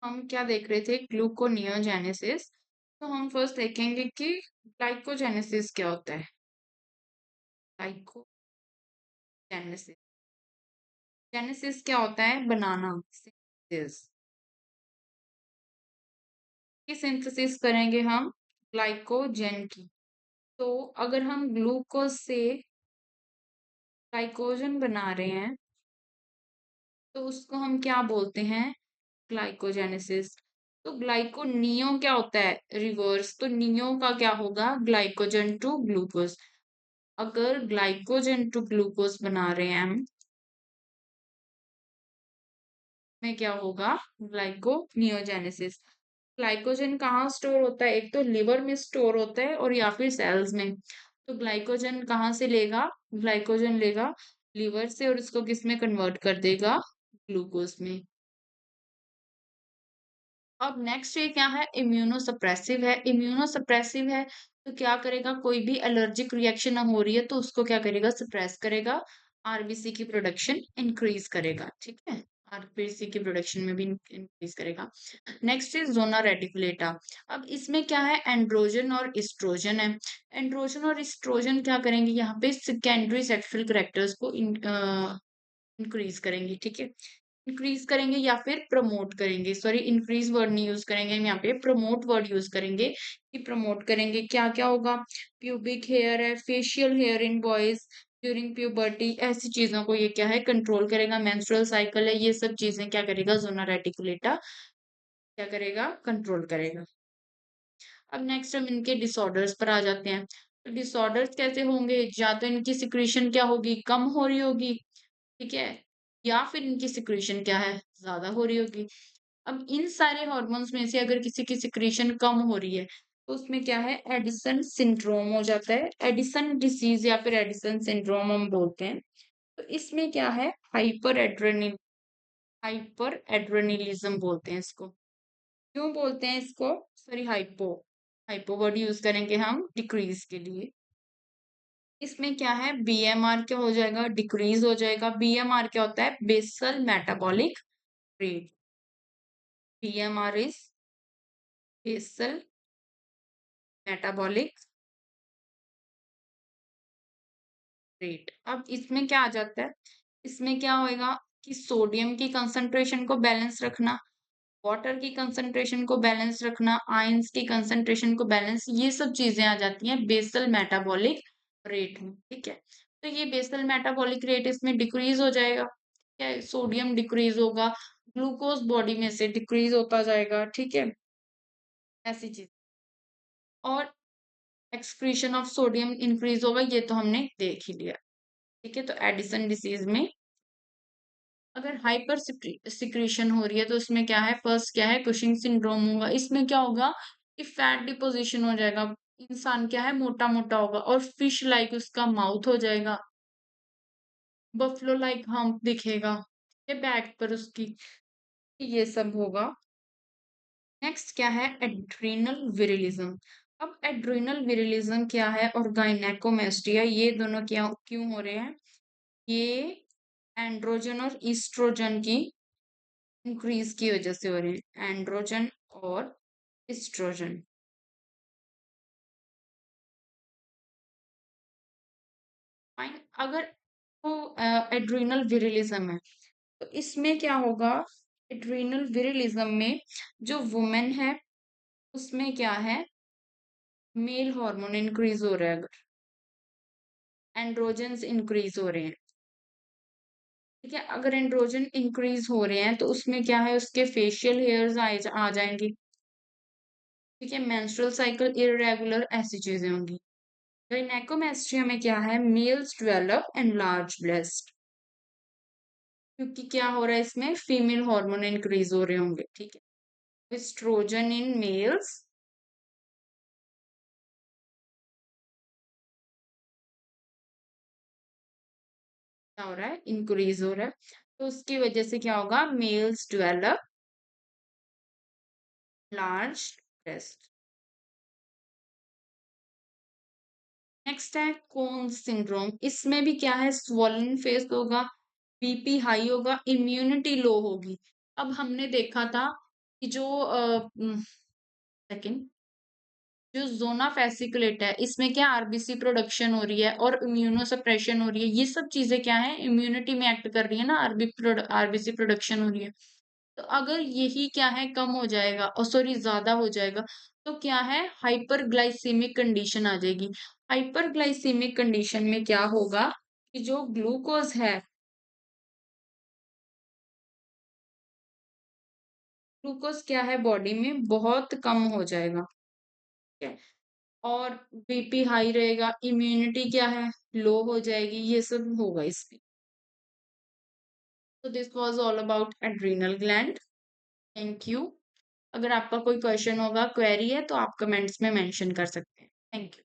हम क्या देख रहे थे, ग्लूकोनियोजेनेसिस। तो हम फर्स्ट देखेंगे कि ग्लाइकोजेनेसिस क्या होता है। ग्लाइकोजेनेसिस जेनेसिस क्या होता है? बनाना। सिंथेसिस की सिंथेसिस करेंगे हम ग्लाइकोजन की। तो अगर हम ग्लूकोज से ग्लाइकोजन बना रहे हैं तो उसको हम क्या बोलते हैं? ग्लाइकोजेनेसिस। तो ग्लाइकोनियो क्या होता है? रिवर्स। तो नियो का क्या होगा? Glycogen to glucose. अगर ग्लाइकोजन टू ग्लूकोज बना रहे हैं हम, में क्या होगा? ग्लाइकोनियोजेनेसिस। ग्लाइकोजन कहाँ स्टोर होता है? एक तो लिवर में स्टोर होता है और या फिर सेल्स में। तो ग्लाइकोजन कहाँ से लेगा? ग्लाइकोजन लेगा लिवर से और इसको किस में कन्वर्ट कर देगा? ग्लूकोज में। अब नेक्स्ट ये क्या है? इम्यूनोसप्रेसिव है। इम्यूनोसप्रेसिव है तो क्या करेगा? कोई भी एलर्जिक रिएक्शन हो रही है तो उसको क्या करेगा? सप्रेस करेगा। आरबीसी की प्रोडक्शन इंक्रीज करेगा। ठीक है, आरबीसी की प्रोडक्शन में भी इंक्रीज करेगा। Next is zona reticulata. अब इसमें क्या है? एंड्रोजन और इस्ट्रोजन है। एंड्रोजन और इस्ट्रोजन क्या करेंगे? यहाँ पे सेकेंडरी सेक्सुअल कैरेक्टर्स को इंक्रीज करेंगे। ठीक है, इंक्रीज करेंगे या फिर प्रमोट करेंगे। सॉरी, इंक्रीज वर्ड नहीं यूज करेंगे हम यहाँ पे, प्रमोट वर्ड यूज करेंगे। कि प्रमोट करेंगे क्या क्या होगा? प्यूबिक हेयर है, facial here in boys during puberty, ऐसी चीजों को ये क्या है? कंट्रोल करेगा। मेंस्ट्रुअल साइकिल है, ये सब चीजें क्या करेगा? जोना रेटिकुलेटा क्या करेगा? कंट्रोल करेगा। अब नेक्स्ट हम इनके डिसऑर्डर्स पर आ जाते हैं। तो डिसऑर्डर्स कैसे होंगे? या तो इनकी सिक्रीशन क्या होगी? कम हो रही होगी। ठीक है, या फिर इनकी सिक्रीशन क्या है? ज्यादा हो रही होगी। अब इन सारे हार्मोन्स में से अगर किसी की सिक्रीशन कम हो रही है तो उसमें क्या है? एडिसन सिंड्रोम हो जाता है। एडिसन डिसीज या फिर एडिसन सिंड्रोम हम बोलते हैं। तो इसमें क्या है? हाइपर एड्रेनलिज्म बोलते हैं इसको। क्यों बोलते हैं इसको? Sorry, hypo hypo word use करेंगे हम डिक्रीज के लिए। इसमें क्या है? बीएमआर क्या हो जाएगा? डिक्रीज हो जाएगा। बीएमआर क्या होता है? Basal metabolic rate. BMR is basal metabolic rate. अब इसमें क्या आ जाता है? इसमें क्या होएगा कि सोडियम की कंसंट्रेशन को बैलेंस रखना, वाटर की कंसंट्रेशन को बैलेंस रखना, आयंस की कंसंट्रेशन को बैलेंस, ये सब चीजें आ जाती हैं बेसल मेटाबॉलिक रेट में। ठीक है, तो ये बेसल मेटाबॉलिक रेट इसमें डिक्रीज हो जाएगा। क्या है? सोडियम डिक्रीज होगा, ग्लूकोज बॉडी में से डिक्रीज होता जाएगा। ठीक है, ऐसी चीज। और एक्सक्रीशन ऑफ सोडियम इंक्रीज होगा, ये तो हमने देख ही लिया। ठीक है, तो एडिसन डिसीज में अगर हाइपर सिक्रीशन हो रही है तो उसमें क्या है? फर्स्ट क्या है? कुशिंग सिंड्रोम होगा। इसमें क्या होगा कि फैट डिपोजिशन हो जाएगा। इंसान क्या है? मोटा मोटा होगा और फिश लाइक उसका माउथ हो जाएगा। बफलो लाइक हम्प दिखेगा ये बैक पर उसकी। ये सब होगा। नेक्स्ट क्या है? एड्रीनल विरिलिज्म। अब एड्रीनल विरिलिज्म क्या है और गायनेकोमेस्टिया, ये दोनों क्या क्यों हो रहे हैं? ये एंड्रोजन और ईस्ट्रोजन की इंक्रीज की वजह से हो रहे हैं। एंड्रोजन और एस्ट्रोजन। फाइन। अगर तो एड्रीनल विरिलिज्म है तो इसमें क्या होगा? एड्रीनल विरिलिज्म में जो वुमेन है उसमें क्या है? मेल हार्मोन इंक्रीज हो रहा है। अगर एंड्रोजन इंक्रीज हो रहे हैं, ठीक है, अगर एंड्रोजन इंक्रीज हो रहे हैं तो उसमें क्या है? उसके फेशियल हेयर्स आ जाएंगे। ठीक है, मेंस्ट्रुअल साइकिल इरेगुलर, ऐसी चीजें होंगी। गायनेकोमेस्ट्रिया में क्या है? मेल्स डेवलप एनलार्ज ब्रेस्ट, क्योंकि क्या हो रहा है? इसमें फीमेल हार्मोन इंक्रीज हो रहे होंगे। ठीक है, एस्ट्रोजन इन मेल्स क्या हो रहा है? इंक्रीज हो रहा है। तो उसकी वजह से क्या होगा? Males develop large breast. Next है कोन सिंड्रोम। इसमें भी क्या है? स्वॉलन फेस होगा, बीपी हाई होगा, इम्यूनिटी लो होगी। अब हमने देखा था कि जो सेकंड जो ज़ोना fasciculata है, इसमें क्या आरबीसी प्रोडक्शन हो रही है और इम्यूनो सप्रेशन हो रही है। ये सब चीज़ें क्या हैं, इम्यूनिटी में एक्ट कर रही है ना, आरबीसी प्रोडक्शन हो रही है। तो अगर यही क्या है कम हो जाएगा सॉरी ज़्यादा हो जाएगा, तो क्या है हाइपरग्लाइसेमिक कंडीशन आ जाएगी। हाइपरग्लाइसेमिक कंडीशन में क्या होगा कि जो ग्लूकोज़ है, ग्लूकोज़ क्या है बॉडी में बहुत कम हो जाएगा, ठीक है? और बीपी हाई रहेगा, इम्यूनिटी क्या है लो हो जाएगी, ये सब होगा इसमें। तो this was all about adrenal gland. Thank you. अगर आपका कोई क्वेश्चन होगा, क्वेरी है तो आप कमेंट्स में मेंशन कर सकते हैं। Thank you.